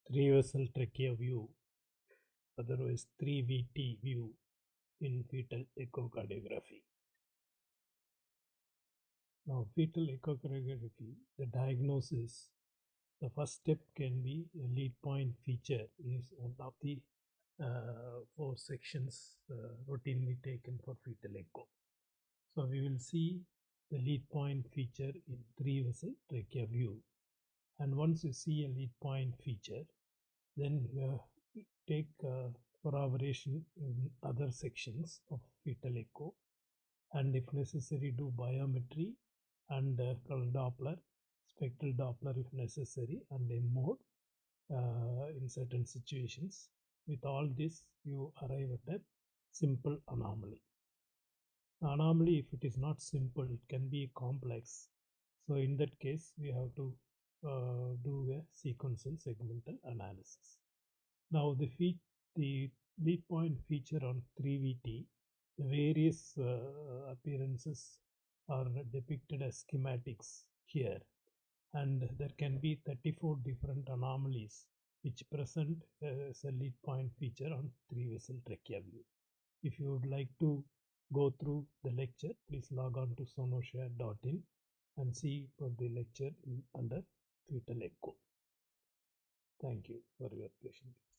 three vessel trachea view, otherwise 3VT view in fetal echocardiography. Now, fetal echocardiography, the diagnosis, the first step can be a lead point feature is one of the 4 sections routinely taken for fetal echo. So we will see the lead point feature in 3 vessel trachea view, and once you see a lead point feature, then take corroboration in other sections of fetal echo, and if necessary do biometry and color Doppler, spectral Doppler if necessary, and a mode in certain situations. With all this, you arrive at a simple anomaly. Anomaly, if it is not simple, it can be complex. So in that case, we have to do a sequential segmental analysis. Now the lead point feature on 3VT, the various appearances are depicted as schematics here, and there can be 34 different anomalies which present as a lead point feature on 3 vessel trachea view. If you would like to go through the lecture, please log on to sonoshare.in and see for the lecture under fetal echo. Thank you for your patience.